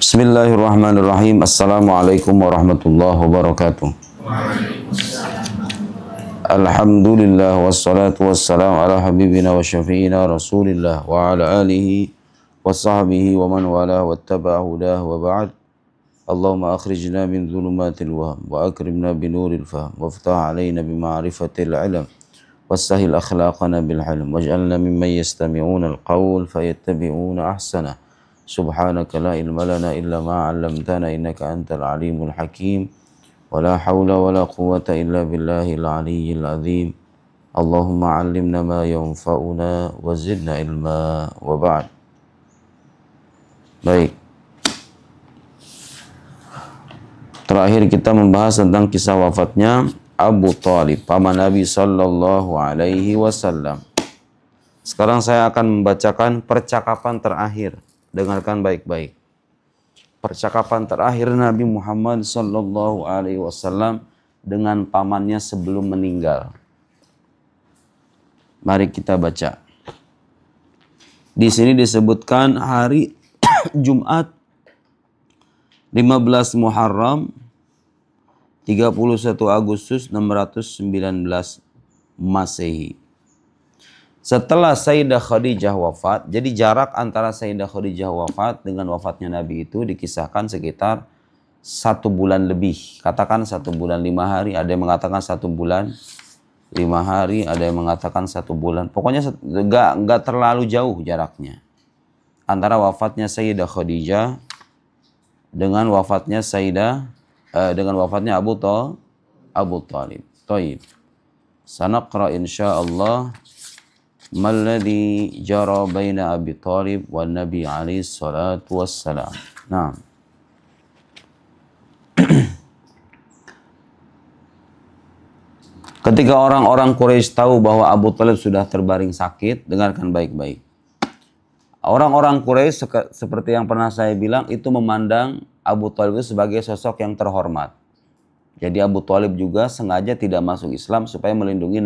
Bismillahirrahmanirrahim. Assalamualaikum warahmatullahi wabarakatuh. Alhamdulillah wassalatu wassalamu ala habibina wa syafi'ina rasulillah wa ala alihi wa sahbihi wa man wala wattaba'a hudah wa ba'd. Allahumma akhrijna min dhulumatil waham wa akrimna binuril fahm waftah alayna bima'rifatil ilm wassahil akhlaqana bil hilm waj'alna mimman yastami'una al-qawl fayattabi'una ahsana. Subhanaka la ilma lana illa ma 'allamtana innaka antal alimul hakim. Wala haula wala quwwata illa billahil aliyyil azim. Allahumma 'allimna ma yanfa'una wa zidna ilma wa ba'd. Baik. Terakhir kita membahas tentang kisah wafatnya Abu Thalib, paman Nabi sallallahu alaihi wasallam. Sekarang saya akan membacakan percakapan terakhir. Dengarkan baik-baik. Percakapan terakhir Nabi Muhammad sallallahu alaihi wasallam dengan pamannya sebelum meninggal. Mari kita baca. Di sini disebutkan hari Jumat 15 Muharram 31 Agustus 619 Masehi. Setelah Sayyidah Khadijah wafat, jadi jarak antara Sayyidah Khadijah wafat dengan wafatnya Nabi itu dikisahkan sekitar 1 bulan lebih. Katakan 1 bulan 5 hari, ada yang mengatakan 1 bulan 5 hari, ada yang mengatakan 1 bulan. Pokoknya nggak terlalu jauh jaraknya antara wafatnya Sayyidah Khadijah dengan wafatnya Abu Thalib. Taib. Sanaqra insyaallah Malladhi jara baina Abi Thalib wa Nabi alaihi salatu wassalam. Nah. Ketika orang-orang Quraisy tahu bahwa Abu Thalib sudah terbaring sakit, dengarkan baik-baik. Orang-orang Quraisy seperti yang pernah saya bilang itu memandang Abu Thalib itu sebagai sosok yang terhormat. Jadi Abu Thalib juga sengaja tidak masuk Islam supaya melindungi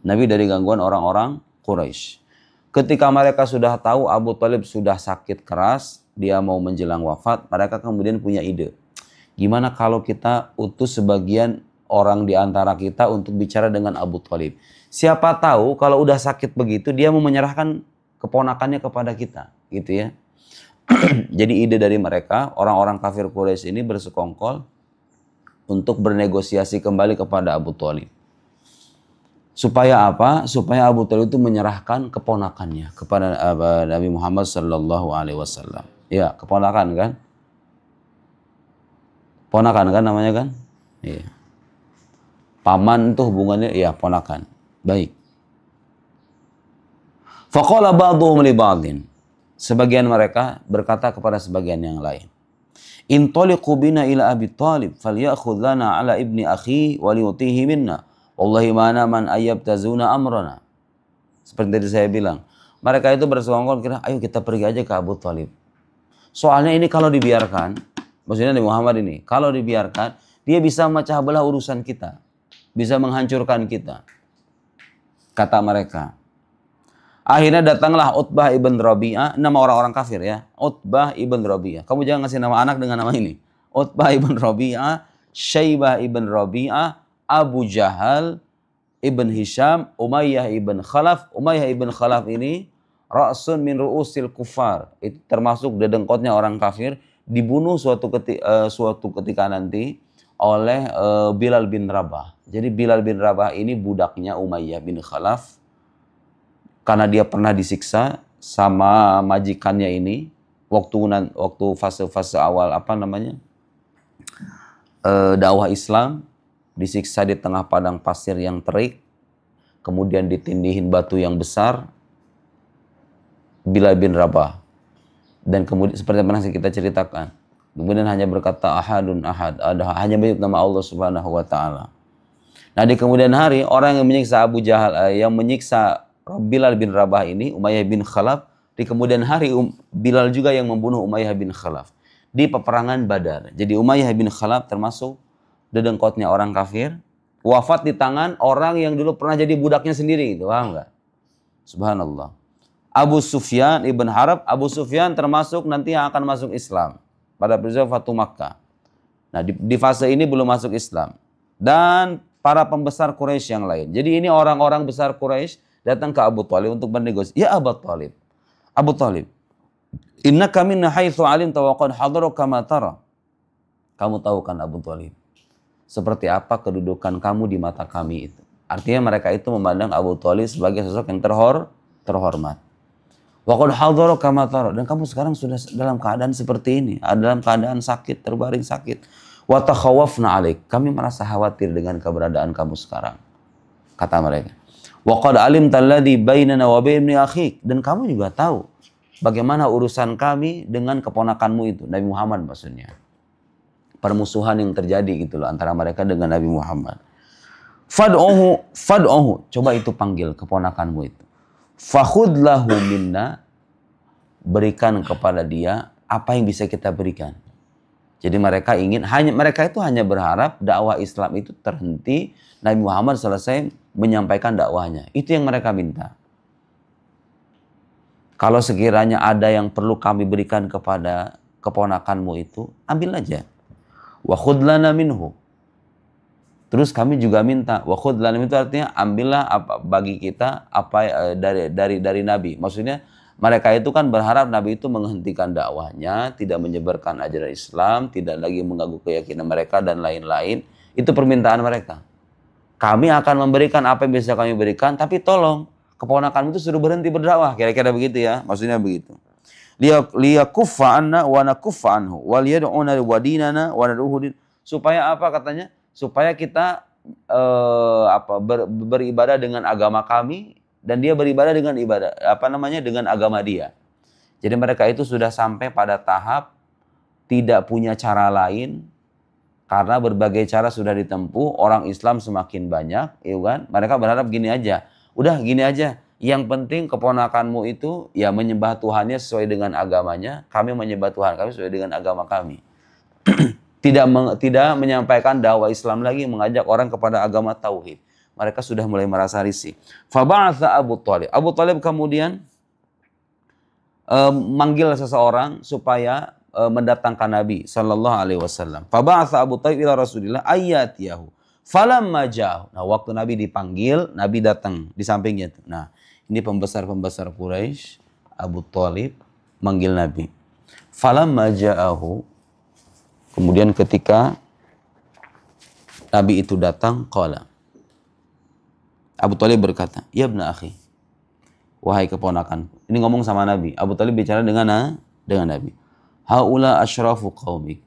Nabi dari gangguan orang-orang Quraisy. Ketika mereka sudah tahu Abu Thalib sudah sakit keras, dia mau menjelang wafat, mereka kemudian punya ide. Gimana kalau kita utus sebagian orang di antara kita untuk bicara dengan Abu Thalib? Siapa tahu kalau udah sakit begitu dia mau menyerahkan keponakannya kepada kita, gitu ya. Jadi ide dari mereka, orang-orang kafir Quraisy ini bersekongkol untuk bernegosiasi kembali kepada Abu Thalib. Supaya apa? Supaya Abu Thalib itu menyerahkan keponakannya kepada Nabi Muhammad sallallahu alaihi wasallam. Ya, keponakan kan? Ponakan kan namanya kan? Iya. Paman itu hubungannya ya ponakan. Baik. Faqala ba'dhum li ba'dhin. Sebagian mereka berkata kepada sebagian yang lain. Intaliqu bina ila Abi Thalib falyakhudh lana ala ibni akhi wa liyutihi minna. Wallahi mana man ayyabtazuna amrana. Seperti tadi saya bilang, mereka itu bersekongkol kira, ayo kita pergi aja ke Abu Thalib. Soalnya ini kalau dibiarkan, maksudnya Nabi Muhammad ini, kalau dibiarkan, dia bisa memecah belah urusan kita. Bisa menghancurkan kita. Kata mereka. Akhirnya datanglah Utbah ibn Rabi'ah, nama orang-orang kafir ya. Utbah ibn Rabi'ah. Kamu jangan ngasih nama anak dengan nama ini. Utbah ibn Rabi'ah, Syaibah ibn Rabi'ah, Abu Jahal ibn Hisham, Umayyah ibn Khalaf. Umayyah ibn Khalaf ini ra'sun min ru'usil kufar. Itu termasuk dedengkotnya orang kafir. Dibunuh suatu ketika nanti oleh Bilal bin Rabah. Jadi Bilal bin Rabah ini budaknya Umayyah bin Khalaf. Karena dia pernah disiksa sama majikannya ini. Waktu fase-fase awal dakwah Islam. Disiksa di tengah padang pasir yang terik, kemudian ditindihin batu yang besar, Bilal bin Rabah. Dan kemudian seperti yang pernah kita ceritakan, kemudian hanya berkata ahadun ahad, hanya menyebut nama Allah Subhanahu wa taala. Nah, di kemudian hari orang yang menyiksa Abu Jahal, yang menyiksa Bilal bin Rabah ini, Umayyah bin Khalaf, di kemudian hari Bilal juga yang membunuh Umayyah bin Khalaf di peperangan Badar. Jadi Umayyah bin Khalaf termasuk dedengkotnya orang kafir, wafat di tangan orang yang dulu pernah jadi budaknya sendiri, gitu, paham nggak? Subhanallah. Abu Sufyan ibn Harb, Abu Sufyan termasuk nanti yang akan masuk Islam. pada peristiwa Fatu Makkah. Nah, di fase ini belum masuk Islam. Dan para pembesar Quraisy yang lain. Jadi ini orang-orang besar Quraisy datang ke Abu Thalib untuk bernegosiasi. Ya Abu Thalib. Abu Thalib. Innaka minna haitsu alimta wa qad hadaruka ma tara. Kamu tahu kan Abu Thalib, seperti apa kedudukan kamu di mata kami itu. Artinya mereka itu memandang Abu Thalib sebagai sosok yang terhormat. Wa qad hadaruka ma tara, dan kamu sekarang sudah dalam keadaan seperti ini, dalam keadaan sakit, terbaring sakit. Wa takhawafna alaik, kami merasa khawatir dengan keberadaan kamu sekarang. Kata mereka. Wa qad alimta alladhi bainana wa baini akhik, dan kamu juga tahu bagaimana urusan kami dengan keponakanmu itu, Nabi Muhammad maksudnya. Permusuhan yang terjadi gitu loh antara mereka dengan Nabi Muhammad. Fad'uhu, coba itu panggil keponakanmu itu. Fakhudh lahu minna, berikan kepada dia apa yang bisa kita berikan. Jadi mereka itu hanya berharap dakwah Islam itu terhenti, Nabi Muhammad selesai menyampaikan dakwahnya. Itu yang mereka minta. Kalau sekiranya ada yang perlu kami berikan kepada keponakanmu itu, ambil aja. Wa khudh lana minhu. Terus kami juga minta, wa khudh lana minhu itu artinya ambillah bagi kita apa dari Nabi. Maksudnya mereka itu kan berharap Nabi itu menghentikan dakwahnya, tidak menyebarkan ajaran Islam, tidak lagi mengganggu keyakinan mereka dan lain-lain. Itu permintaan mereka. Kami akan memberikan apa yang bisa kami berikan, tapi tolong keponakanmu itu suruh berhenti berdakwah. Kira-kira begitu ya, maksudnya begitu. Liyakuffa anna wa nakuffa anhu wal yad'una wa dinana wa nad'uhu din. Supaya apa katanya? Supaya kita beribadah dengan agama kami dan dia beribadah dengan dengan agama dia. Jadi mereka itu sudah sampai pada tahap tidak punya cara lain karena berbagai cara sudah ditempuh, orang Islam semakin banyak, ya kan? Mereka berharap gini aja. Udah gini aja. Yang penting keponakanmu itu ya menyembah Tuhannya sesuai dengan agamanya, kami menyembah Tuhan kami sesuai dengan agama kami. Tidak menyampaikan dakwah Islam lagi, mengajak orang kepada agama tauhid. Mereka sudah mulai merasa risih. Faba'atha Abu Thalib. Abu Thalib kemudian manggil seseorang supaya mendatangkan Nabi sallallahu alaihi wasallam. Faba'atha Abu Thalib ila Rasulillah ayyatiyahu. Falamma ja'ahu. Nah, waktu Nabi dipanggil, Nabi datang di sampingnya tuh. Nah, ini pembesar-pembesar Quraisy, Abu Thalib manggil Nabi. Falamma ja'ahu. Kemudian ketika Nabi itu datang, qala. Abu Thalib berkata, "Ya ibna akhi." Wahai keponakan. Ini ngomong sama Nabi. Abu Thalib bicara dengan Nabi. Haula asyrafu qaumik.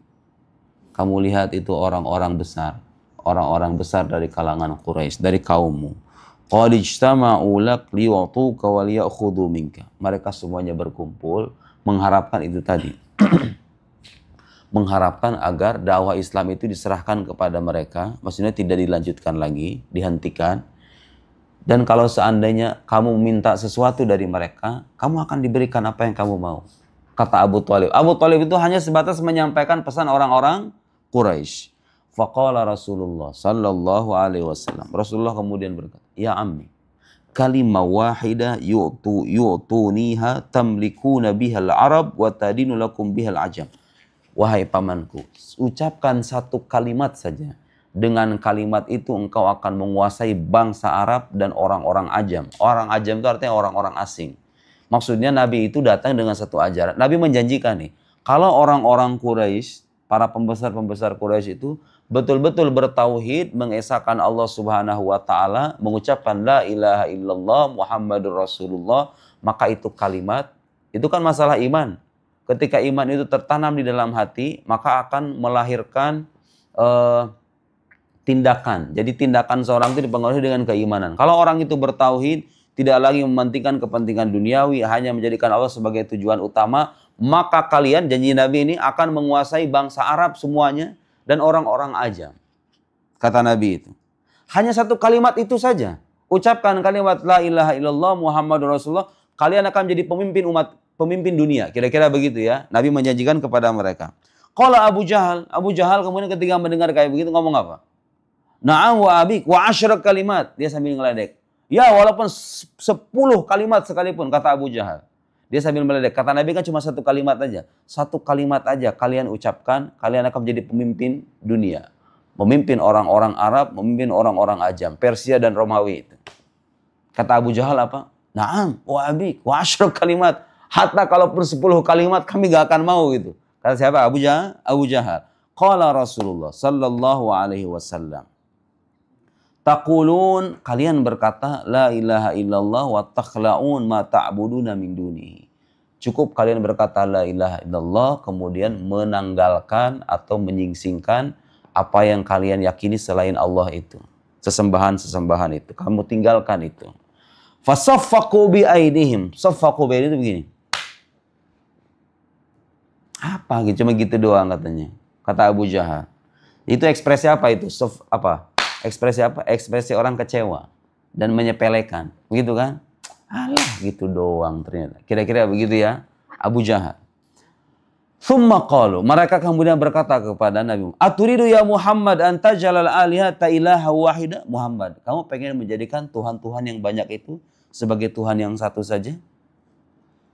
Kamu lihat itu orang-orang besar. Orang-orang besar dari kalangan Quraisy, dari kaummu. Qad ijtama'u lak liwatuka wa liya'khudhu minka. Mereka semuanya berkumpul mengharapkan itu tadi. Mengharapkan agar dakwah Islam itu diserahkan kepada mereka, maksudnya tidak dilanjutkan lagi, dihentikan. Dan kalau seandainya kamu minta sesuatu dari mereka, kamu akan diberikan apa yang kamu mau. Kata Abu Thalib. Abu Thalib itu hanya sebatas menyampaikan pesan orang-orang Quraisy. Faqala Rasulullah sallallahu alaihi wasallam. Rasulullah kemudian berkata, "Ya ammi, kalimah wahidah yu'tuniha tamlikuna bihal Arab wa tadinu lakum bihal ajam." Wahai pamanku, ucapkan satu kalimat saja. Dengan kalimat itu engkau akan menguasai bangsa Arab dan orang-orang ajam. Orang ajam itu artinya orang-orang asing. Maksudnya Nabi itu datang dengan satu ajaran. Nabi menjanjikan nih, kalau orang-orang Quraisy, para pembesar-pembesar Quraisy itu betul-betul bertauhid, mengesahkan Allah Subhanahu wa taala, mengucapkan la ilaha illallah Muhammadur Rasulullah, maka itu kalimat, itu kan masalah iman. Ketika iman itu tertanam di dalam hati, maka akan melahirkan tindakan. Jadi tindakan seorang itu dipengaruhi dengan keimanan. Kalau orang itu bertauhid, tidak lagi mementingkan kepentingan duniawi, hanya menjadikan Allah sebagai tujuan utama, maka kalian, janji Nabi ini, akan menguasai bangsa Arab semuanya dan orang-orang ajam. Kata Nabi itu. Hanya satu kalimat itu saja. Ucapkan kalimat la ilaha illallah Muhammadur Rasulullah, kalian akan menjadi pemimpin dunia. Kira-kira begitu ya. Nabi menjanjikan kepada mereka. Qala Abu Jahal kemudian ketika mendengar kayak begitu ngomong apa? Na'am wa abik wa asyrak kalimat. Dia sambil ngeledek. Ya walaupun 10 kalimat sekalipun, kata Abu Jahal. Dia sambil meledek. Kata Nabi kan cuma satu kalimat aja. Satu kalimat aja kalian ucapkan, kalian akan menjadi pemimpin dunia. Memimpin orang-orang Arab, memimpin orang-orang Ajam, Persia dan Romawi itu. Kata Abu Jahal apa? Naam, wa abik, wa asyraf kalimat. Hatta kalaupun 10 kalimat kami gak akan mau gitu. Kata siapa? Abu Jahal. Qala Rasulullah sallallahu alaihi wasallam. Taqulun, kalian berkata la ilaha illallah wa takhla'un ma ta'buduna min dunihi. Cukup kalian berkata la ilaha illallah kemudian menanggalkan atau menyingsingkan apa yang kalian yakini selain Allah itu. Sesembahan-sesembahan itu. Kamu tinggalkan itu. Fasaffaqu bi aidihim. Saffaqu bi aidihim itu begini. Apa gitu, cuma gitu doang katanya. Kata Abu Jahal. Itu ekspresi apa itu? Apa? Ekspresi apa? Ekspresi orang kecewa dan menyepelekan. Begitu kan? Alah, gitu doang ternyata. Kira-kira begitu ya, Abu Jahal. Thumma qalu, mereka kemudian berkata kepada Nabi, "Aturidu ya Muhammad an tajalal alihata ilaha wahida?" Muhammad, kamu pengen menjadikan tuhan-tuhan yang banyak itu sebagai Tuhan yang satu saja?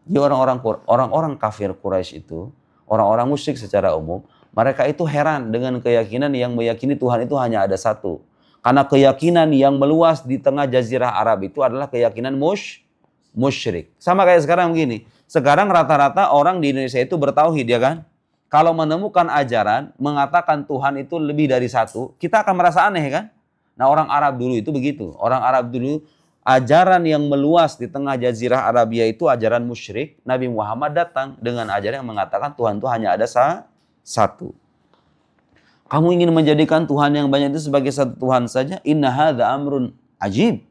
Jadi orang-orang kafir Quraisy itu, orang-orang musyrik secara umum, mereka itu heran dengan keyakinan yang meyakini Tuhan itu hanya ada satu. Karena keyakinan yang meluas di tengah jazirah Arab itu adalah keyakinan musyrik. Sama kayak sekarang begini. Sekarang rata-rata orang di Indonesia itu bertauhid ya kan. Kalau menemukan ajaran mengatakan Tuhan itu lebih dari satu, kita akan merasa aneh kan. Nah orang Arab dulu itu begitu. Orang Arab dulu ajaran yang meluas di tengah jazirah Arabia itu ajaran musyrik. Nabi Muhammad datang dengan ajaran yang mengatakan Tuhan itu hanya ada satu. Kamu ingin menjadikan Tuhan yang banyak itu sebagai satu Tuhan saja? Inna hadza amrun ajib.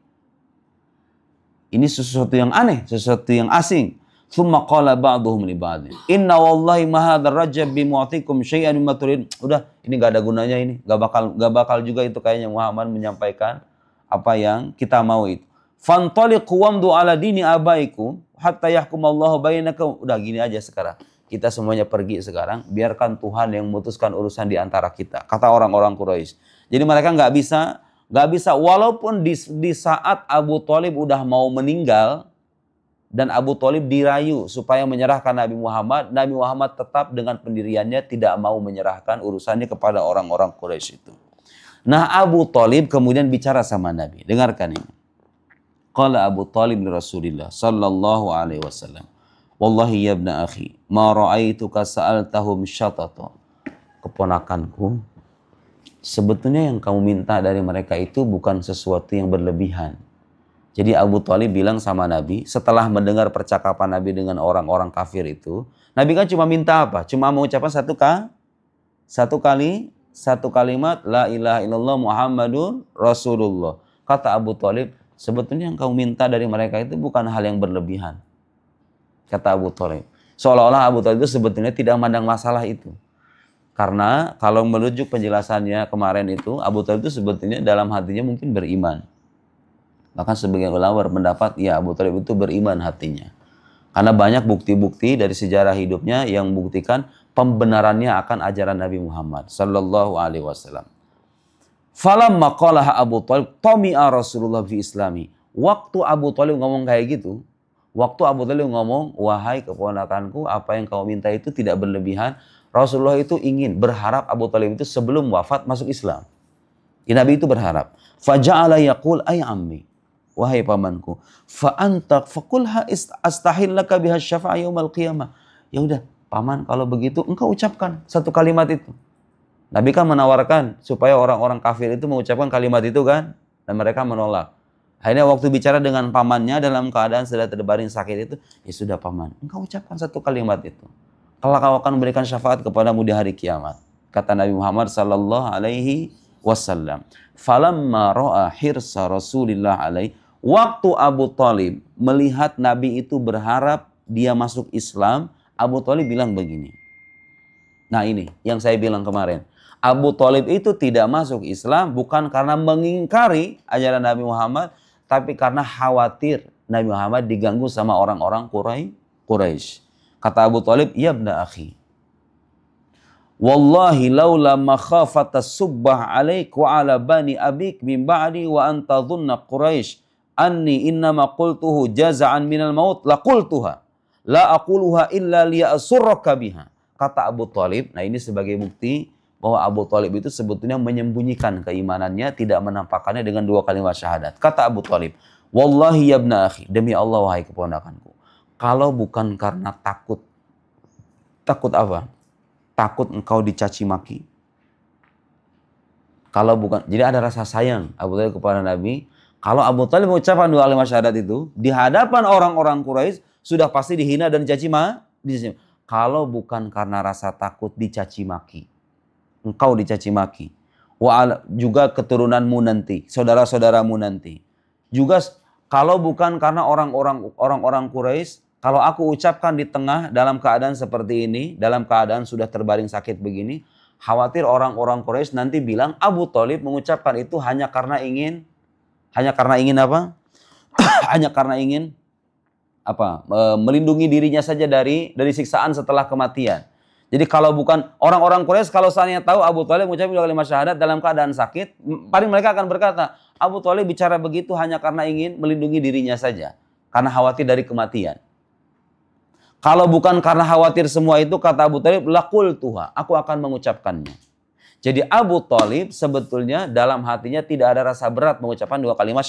Ini sesuatu yang aneh, sesuatu yang asing. Tsumma qala ba'dhum li ba'd. Inna wallahi ma hadzal rajab bi mu'tikum syai'an mimma turid. Udah, ini enggak ada gunanya ini. Enggak bakal juga itu kayaknya Muhammad menyampaikan apa yang kita mau itu. Fantaliqu wamdu ala dini abaikum hatta yahkumallahu bainakum. Udah gini aja sekarang. Kita semuanya pergi sekarang, biarkan Tuhan yang memutuskan urusan di antara kita. Kata orang-orang Quraisy. Jadi mereka nggak bisa walaupun di saat Abu Thalib udah mau meninggal dan Abu Thalib dirayu supaya menyerahkan Nabi Muhammad tetap dengan pendiriannya tidak mau menyerahkan urusannya kepada orang-orang Quraisy itu. Nah Abu Thalib kemudian bicara sama Nabi. Dengarkan ini. Qala Abu Thalib li Rasulillah sallallahu alaihi wasallam. Wallahi ya ibna akhi, ma ra'aituka sa'altahum syatata. Keponakanku, sebetulnya yang kamu minta dari mereka itu bukan sesuatu yang berlebihan. Jadi Abu Thalib bilang sama Nabi, setelah mendengar percakapan Nabi dengan orang-orang kafir itu, Nabi kan cuma minta apa? Cuma mengucapkan satu kalimat, la ilaha illallah Muhammadun Rasulullah. Kata Abu Thalib, sebetulnya yang kamu minta dari mereka itu bukan hal yang berlebihan. Kata Abu Thalib. Seolah-olah Abu Thalib itu sebetulnya tidak memandang masalah itu. Karena kalau merujuk penjelasannya kemarin itu, Abu Thalib itu sebetulnya dalam hatinya mungkin beriman. Bahkan sebagian ulama berpendapat, ya Abu Thalib itu beriman hatinya. Karena banyak bukti-bukti dari sejarah hidupnya yang membuktikan pembenarannya akan ajaran Nabi Muhammad sallallahu alaihi wasallam. Falamma qalaha Abu Thalib, tami'a Rasulullah fi Islami. Waktu Abu Thalib ngomong kayak gitu, waktu Abu Thalib ngomong, wahai keponakanku, apa yang kau minta itu tidak berlebihan. Rasulullah itu ingin, berharap Abu Thalib itu sebelum wafat masuk Islam. Nabi itu berharap. Faja'ala yaqul ay ammi, wahai pamanku, faqulha astahil laka biha syafa'a yaumal qiyamah. Ya udah, paman kalau begitu engkau ucapkan satu kalimat itu. Nabi kan menawarkan supaya orang-orang kafir itu mengucapkan kalimat itu kan, dan mereka menolak. Akhirnya waktu bicara dengan pamannya dalam keadaan sedang terbaring sakit itu, ya sudah paman, engkau ucapkan satu kalimat itu. Kalau kau akan memberikan syafaat kepadamu di hari kiamat. Kata Nabi Muhammad sallallahu alaihi wasallam. Falamma ra'a hirsa Rasulillah alaihi, waktu Abu Thalib melihat Nabi itu berharap dia masuk Islam, Abu Thalib bilang begini. Nah ini yang saya bilang kemarin. Abu Thalib itu tidak masuk Islam bukan karena mengingkari ajaran Nabi Muhammad, tapi karena khawatir Nabi Muhammad diganggu sama orang-orang Quraisy. Kata Abu Thalib, ya ibna akhi, wallahi laula makhafata subbah alaik wa ala bani abik min ba'di wa anta dhunna Quraisy anni innama qultuhu jaza'an minal maut la qultuha La aquluha illa liya'surraka biha. Kata Abu Thalib, nah ini sebagai bukti bahwa Abu Thalib itu sebetulnya menyembunyikan keimanannya, tidak menampakkannya dengan dua kalimat syahadat. Kata Abu Thalib, wallahi ya ibna akhi, demi Allah wahai keponakanku, kalau bukan karena takut apa? Takut engkau dicaci maki. Kalau bukan, jadi ada rasa sayang Abu Thalib kepada Nabi. Kalau Abu Thalib mengucapkan dua kalimat syahadat itu di hadapan orang-orang Quraisy, sudah pasti dihina dan dicaci maki. Kalau bukan karena rasa takut dicaci maki, engkau dicaci maki, juga keturunanmu nanti, saudara-saudaramu nanti. Juga kalau bukan karena orang-orang Quraisy, kalau aku ucapkan di tengah dalam keadaan seperti ini, dalam keadaan sudah terbaring sakit begini, khawatir orang-orang Quraisy nanti bilang Abu Thalib mengucapkan itu hanya karena ingin apa? Hanya karena ingin melindungi dirinya saja dari siksaan setelah kematian. Jadi kalau bukan orang-orang Quraisy, kalau seandainya tahu Abu Thalib mengucapkan dua kalimat syahadat dalam keadaan sakit, paling mereka akan berkata, Abu Thalib bicara begitu hanya karena ingin melindungi dirinya saja, karena khawatir dari kematian. Kalau bukan karena khawatir semua itu, kata Abu Thalib, laqul tuha, aku akan mengucapkannya. Jadi Abu Thalib sebetulnya dalam hatinya tidak ada rasa berat mengucapkan dua kalimat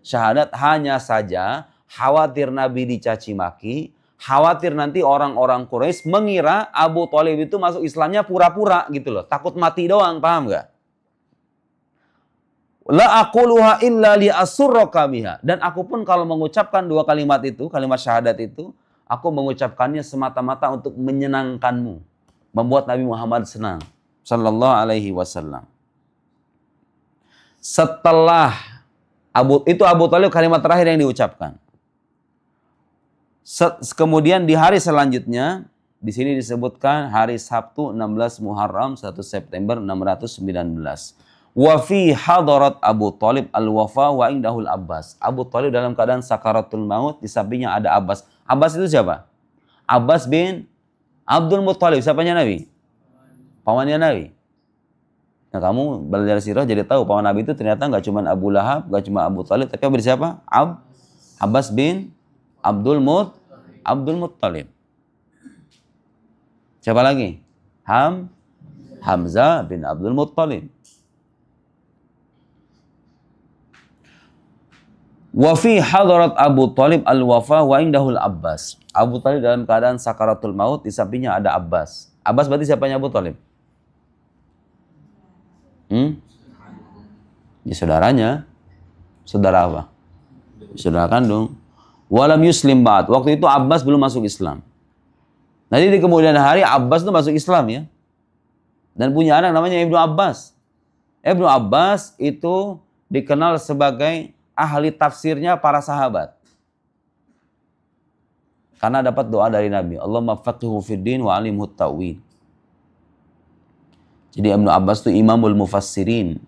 syahadat, hanya saja khawatir Nabi dicaci maki, khawatir nanti orang-orang Quraisy mengira Abu Thalib itu masuk Islamnya pura-pura gitu loh, takut mati doang, paham gak? La aquluha illa li'asurraka biha. Dan aku pun kalau mengucapkan dua kalimat itu, kalimat syahadat itu, aku mengucapkannya semata-mata untuk menyenangkanmu, membuat Nabi Muhammad senang sallallahu alaihi wasallam. Setelah Abu Thalib kalimat terakhir yang diucapkan. Kemudian di hari selanjutnya, di sini disebutkan hari Sabtu 16 Muharram 1 September 619. Wa fi hadarat Abu Thalib al-wafa wa indahul Abbas. Abu Thalib dalam keadaan sakaratul maut, di sampingnya ada Abbas. Abbas itu siapa? Abbas bin Abdul Muttalib. Siapanya Nabi? Pamannya Nabi. Nah, kamu belajar sirah jadi tahu paman Nabi itu ternyata nggak cuma Abu Lahab, nggak cuma Abu Thalib, tapi Abu siapa? Abbas bin Abdul Muttalib. Siapa lagi? Hamzah bin Abdul Muttalib. Wa fi hadarat Abu Thalib al-wafa wa indahul Abbas. Abu Thalib dalam keadaan sakaratul maut, di sampingnya ada Abbas. Abbas berarti siapanya Abu Thalib? Ya saudaranya. Saudara apa? Saudara kandung. Walam yuslim ba'd. Waktu itu Abbas belum masuk Islam. Nanti di kemudian hari Abbas itu masuk Islam ya. Dan punya anak namanya Ibnu Abbas. Ibnu Abbas itu dikenal sebagai ahli tafsirnya para sahabat. Karena dapat doa dari Nabi. Allahumma faqihu fid din wa alimhu ta'wil. Jadi Ibnu Abbas itu imamul mufassirin.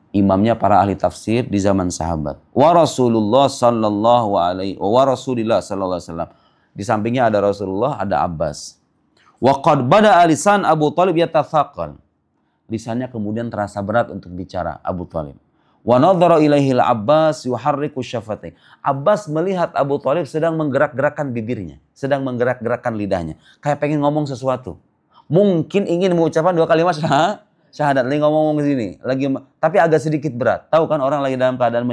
Imamnya para ahli tafsir di zaman sahabat. Wa Rasulullah sallallahu alaihi wasallam. Di sampingnya ada Rasulullah, ada Abbas. Wa qad bada lisan Abu Thalib yatathaqal. Lisannya kemudian terasa berat untuk bicara Abu Thalib. Wa nadhara ilaihi al-Abbas yuharriku syafatai. Abbas melihat Abu Thalib sedang menggerak-gerakkan bibirnya, sedang menggerak-gerakkan lidahnya, kayak pengen ngomong sesuatu. Mungkin ingin mengucapkan dua kalimat syahadat, lagi ngomong ke sini, tapi agak sedikit berat. Tahu kan orang lagi dalam keadaan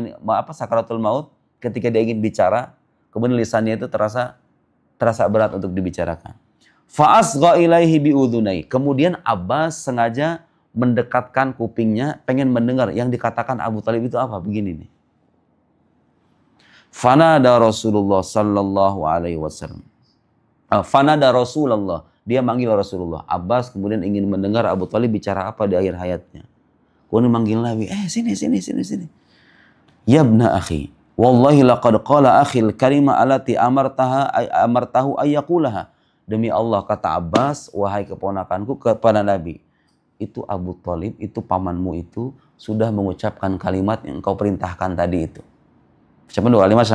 sakaratul maut, ketika dia ingin bicara, kemudian lisannya itu terasa berat untuk dibicarakan. Fa asgha ilaihi bi udhunai. Kemudian Abbas sengaja mendekatkan kupingnya, pengen mendengar yang dikatakan Abu Thalib itu apa, begini nih. Fanada Rasulullah sallallahu alaihi wasallam. Fanada Rasulullah, dia manggil Rasulullah. Abbas kemudian ingin mendengar Abu Thalib bicara apa di akhir hayatnya. Kemudian manggil Nabi, sini. Ya ibna akhi, wallahi laqad qala akhil kalima allati amartahu ayyaqulaha. Demi Allah, kata Abbas, wahai keponakanku, kepada Nabi, itu Abu Thalib, itu pamanmu itu sudah mengucapkan kalimat yang engkau perintahkan tadi itu. Ucapan dua kalimat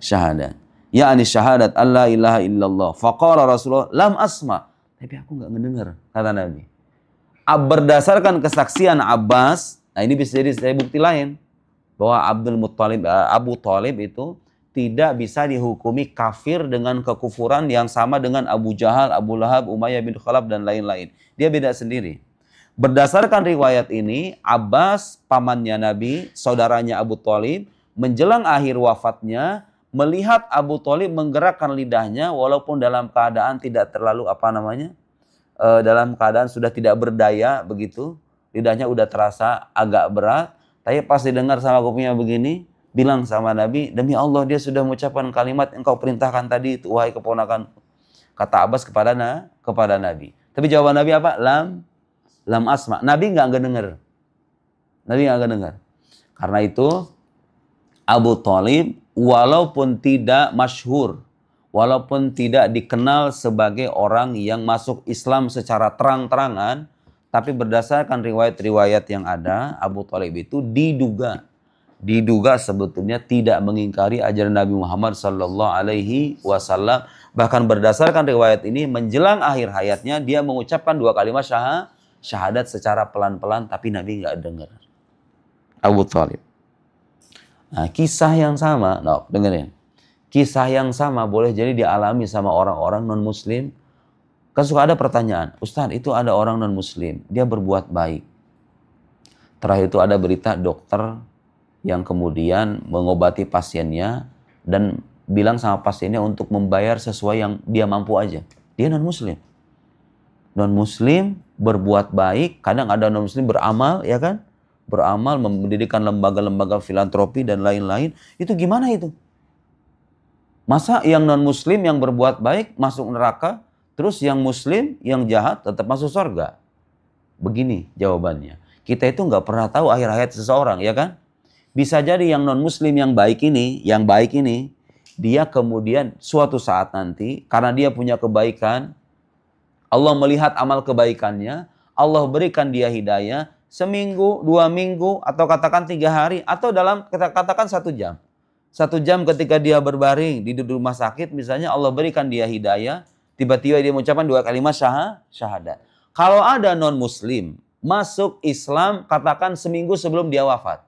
syahadat. Ya'ni syahadat alla ilaha illallah. Faqala Rasulullah lam asma. Tapi aku enggak mendengar, kata Nabi. Berdasarkan kesaksian Abbas, nah ini bisa jadi bukti lain bahwa Abu Thalib itu tidak bisa dihukumi kafir dengan kekufuran yang sama dengan Abu Jahal, Abu Lahab, Umayyah bin Khalaf dan lain-lain. Dia beda sendiri. Berdasarkan riwayat ini, Abbas, pamannya Nabi, saudaranya Abu Thalib, menjelang akhir wafatnya, melihat Abu Thalib menggerakkan lidahnya walaupun dalam keadaan tidak terlalu dalam keadaan sudah tidak berdaya begitu, lidahnya udah terasa agak berat, tapi pas didengar sama kupingnya begini, bilang sama Nabi, demi Allah dia sudah mengucapkan kalimat yang kau perintahkan tadi itu, wahai keponakan. Kata Abbas kepada Nabi. Tapi jawaban Nabi apa? Lam asma. Nabi nggak ngedenger. Nabi nggak ngedenger. Karena itu Abu Thalib walaupun tidak masyhur, walaupun tidak dikenal sebagai orang yang masuk Islam secara terang-terangan, tapi berdasarkan riwayat-riwayat yang ada, Abu Thalib itu diduga sebetulnya tidak mengingkari ajaran Nabi Muhammad sallallahu alaihi wasallam. Bahkan berdasarkan riwayat ini, menjelang akhir hayatnya dia mengucapkan 2 kalimat syahadat secara pelan-pelan, tapi Nabi nggak dengar. Abu Thalib. Nah, kisah yang sama, dengerin. Kisah yang sama boleh jadi dialami sama orang-orang non-muslim. Kan suka ada pertanyaan, Ustaz, itu ada orang non-muslim, dia berbuat baik. Terakhir itu ada berita dokter yang kemudian mengobati pasiennya dan bilang sama pasiennya untuk membayar sesuai yang dia mampu aja. Dia non-muslim. Non-muslim berbuat baik, kadang ada non-muslim beramal, ya kan? Beramal, mendirikan lembaga-lembaga filantropi dan lain-lain. Itu gimana itu? Masa yang non-muslim yang berbuat baik masuk neraka, terus yang muslim yang jahat tetap masuk surga? Begini jawabannya. Kita itu nggak pernah tahu akhir hayat seseorang, ya kan? Bisa jadi yang non-muslim yang baik ini, dia kemudian suatu saat nanti, karena dia punya kebaikan, Allah melihat amal kebaikannya, Allah berikan dia hidayah, seminggu, 2 minggu, atau katakan 3 hari, atau dalam katakan 1 jam. 1 jam ketika dia berbaring di rumah sakit, misalnya Allah berikan dia hidayah, tiba-tiba dia mengucapkan 2 kalimat syahadat. Kalau ada non-muslim masuk Islam, katakan seminggu sebelum dia wafat,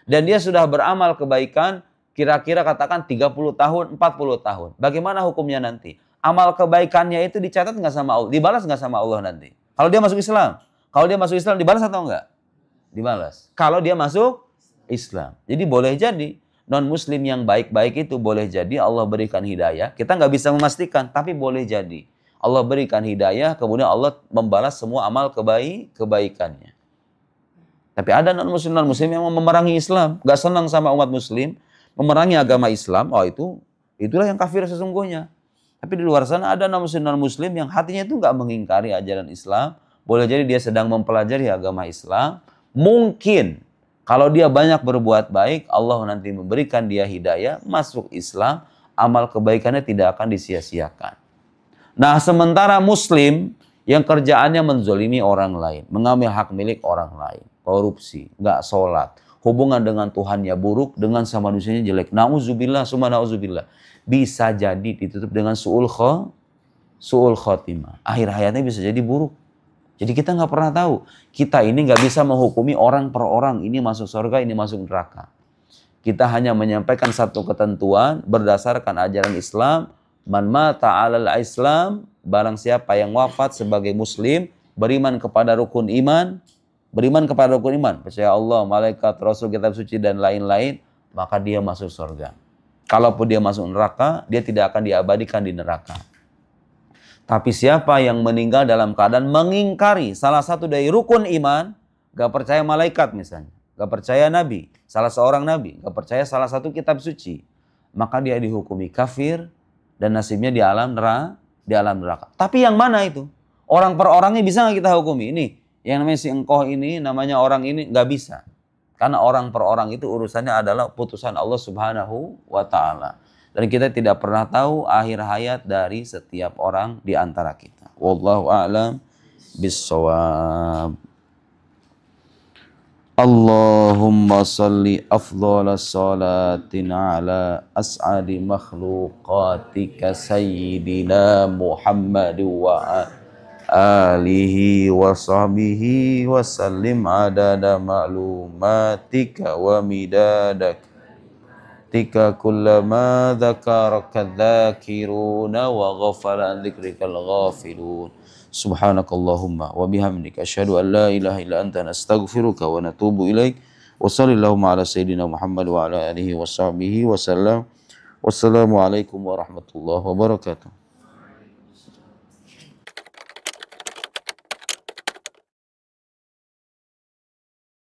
dan dia sudah beramal kebaikan, kira-kira katakan 30 tahun, 40 tahun. Bagaimana hukumnya nanti? Amal kebaikannya itu dicatat nggak sama Allah? Dibalas nggak sama Allah nanti? Kalau dia masuk Islam. Kalau dia masuk Islam dibalas atau enggak? Dibalas. Kalau dia masuk Islam. Jadi boleh jadi non-muslim yang baik-baik itu boleh jadi Allah berikan hidayah. Kita nggak bisa memastikan, tapi boleh jadi. Allah berikan hidayah, kemudian Allah membalas semua amal kebaikannya. Tapi ada non-muslim yang memerangi Islam, nggak senang sama umat muslim, memerangi agama Islam, itulah yang kafir sesungguhnya. Tapi di luar sana ada non-muslim yang hatinya itu nggak mengingkari ajaran Islam, boleh jadi dia sedang mempelajari agama Islam. Mungkin kalau dia banyak berbuat baik, Allah nanti memberikan dia hidayah, masuk Islam, amal kebaikannya tidak akan disia-siakan. Nah, sementara muslim yang kerjaannya menzolimi orang lain, mengambil hak milik orang lain, korupsi, nggak sholat, hubungan dengan Tuhannya buruk, dengan sama manusianya jelek. Nauzubillah, summa nauzubillah. Bisa jadi ditutup dengan su'ul khotimah. Akhir hayatnya bisa jadi buruk. Jadi kita nggak pernah tahu. Kita ini nggak bisa menghukumi orang per orang. Ini masuk surga, ini masuk neraka. Kita hanya menyampaikan satu ketentuan berdasarkan ajaran Islam. Man mata alal Islam, barang siapa yang wafat sebagai muslim, beriman kepada rukun iman, percaya Allah, malaikat, rasul, kitab suci dan lain-lain, maka dia masuk surga. Kalaupun dia masuk neraka, dia tidak akan diabadikan di neraka. Tapi siapa yang meninggal dalam keadaan mengingkari salah satu dari rukun iman, gak percaya malaikat misalnya, gak percaya nabi, salah seorang nabi, gak percaya salah satu kitab suci, maka dia dihukumi kafir dan nasibnya di alam neraka. Tapi yang mana itu? Orang per orangnya bisa gak kita hukumi? Ini yang namanya si engkoh ini, namanya orang ini, gak bisa. Karena orang per orang itu urusannya adalah putusan Allah Subhanahu wa Ta'ala. Dan kita tidak pernah tahu akhir hayat dari setiap orang di antara kita. Wallahu a'lam bissawab. Allahumma salli afdhala salatin ala as'adi makhluqatika sayyidina Muhammad wa alihi wa sahbihi wa sallim adada ma'lumatika wa midadak ذكرك كلما ذكرك الذاكرون وغفل عن ذكرك الغافلون سبحانك اللهم وبحمدك أشهد أن لا إله إلا أنت نستغفرك ونتوب إليك وصلى اللهم على سيدنا محمد وعلى آله وصحبه وسلم والسلام عليكم ورحمة الله وبركاته.